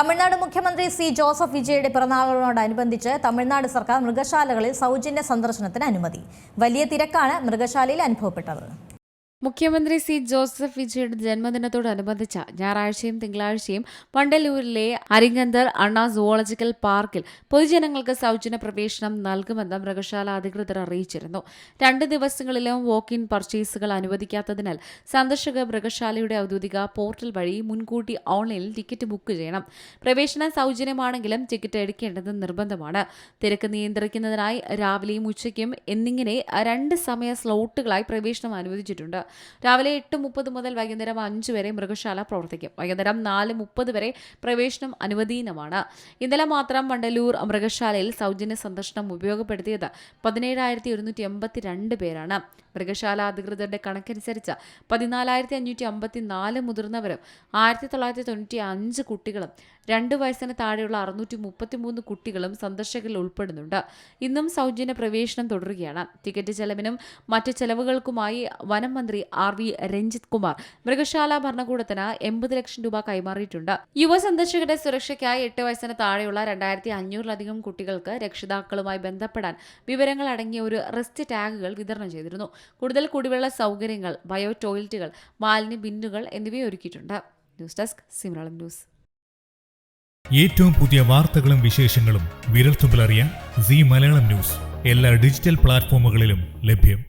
തമിഴ്നാട് മുഖ്യമന്ത്രി C Joseph വിജയുടെ പിറന്നാളിനോടനുബന്ധിച്ച് തമിഴ്നാട് സർക്കാർ മൃഗശാലകളിൽ സൗജന്യ സന്ദർശനത്തിന് അനുമതി. വലിയ തിരക്കാണ് മൃഗശാലയിൽ അനുഭവപ്പെട്ടത്. മുഖ്യമന്ത്രി സി ജോസഫ് വിജയുടെ ജന്മദിനത്തോടനുബന്ധിച്ച ഞായറാഴ്ചയും തിങ്കളാഴ്ചയും വണ്ടലൂരിലെ അരിങ്കന്തർ അണ്ണാ സുവോളജിക്കൽ പാർക്കിൽ പൊതുജനങ്ങൾക്ക് സൗജന്യ പ്രവേശനം നൽകുമെന്ന് മൃഗശാല അധികൃതർ അറിയിച്ചിരുന്നു. 2 ദിവസങ്ങളിലും വോക്ക് ഇൻ പർച്ചേസുകൾ അനുവദിക്കാത്തതിനാൽ സന്ദർശകർ മൃഗശാലയുടെ ഔദ്യോഗിക പോർട്ടൽ വഴി മുൻകൂട്ടി ഓൺലൈനിൽ ടിക്കറ്റ് ബുക്ക് ചെയ്യണം. പ്രവേശനം സൗജന്യമാണെങ്കിലും ടിക്കറ്റ് എടുക്കേണ്ടത് നിർബന്ധമാണ്. തിരക്ക് നിയന്ത്രിക്കുന്നതിനായി രാവിലെയും ഉച്ചയ്ക്കും എന്നിങ്ങനെ 2 സമയ സ്ലോട്ടുകളായി പ്രവേശനം അനുവദിച്ചിട്ടുണ്ട്. രാവിലെ 8:30 മുതൽ വൈകുന്നേരം 5 വരെ മൃഗശാല പ്രവർത്തിക്കും. വൈകുന്നേരം 4:30 വരെ പ്രവേശനം അനുവദനീയമാണ്. ഇന്നലെ മാത്രം വണ്ടലൂർ മൃഗശാലയിൽ സൗജന്യ സന്ദർശനം ഉപയോഗപ്പെടുത്തിയത് 17,182 പേരാണ്. മൃഗശാല അധികൃതരുടെ കണക്കനുസരിച്ച് 14,554 മുതിർന്നവരും 1,995 കുട്ടികളും 2 വയസ്സിന് താഴെയുള്ള 633 കുട്ടികളും സന്ദർശകരിൽ ഉൾപ്പെടുന്നുണ്ട്. ഇന്നും സൗജന്യ പ്രവേശനം തുടരുകയാണ്. ടിക്കറ്റ് ചെലവിനും മറ്റ് ചെലവുകൾക്കുമായി വനം മന്ത്രി RV രഞ്ജിത് കുമാർ മൃഗശാല ഭരണകൂടത്തിന് 80 ലക്ഷം രൂപ കൈമാറിയിട്ടുണ്ട്. യുവ സന്ദർശകരുടെ സുരക്ഷയ്ക്കായി 8 വയസ്സിന് താഴെയുള്ള 2,500-ലധികം കുട്ടികൾക്ക് രക്ഷിതാക്കളുമായി ബന്ധപ്പെടാൻ വിവരങ്ങൾ അടങ്ങിയ ഒരു റിസ്റ്റ് ടാഗുകൾ വിതരണം ചെയ്തിരുന്നു. കൂടുതൽ കുടിവെള്ള സൗകര്യങ്ങൾ, ബയോ ടോയ്ലറ്റുകൾ, മാലിന്യ ബിന്നുകൾ എന്നിവ ഒരുക്കിയിട്ടുണ്ട്. ന്യൂസ് ഡെസ്ക് സിംറളം ന്യൂസ്. ഏറ്റവും പുതിയ വാർത്തകളും വിശേഷങ്ങളും വിരൽത്തുമ്പിലറിയാൻ സീ മലയാളം ന്യൂസ് എല്ലാ ഡിജിറ്റൽ പ്ലാറ്റ്ഫോമുകളിലും ലഭ്യം.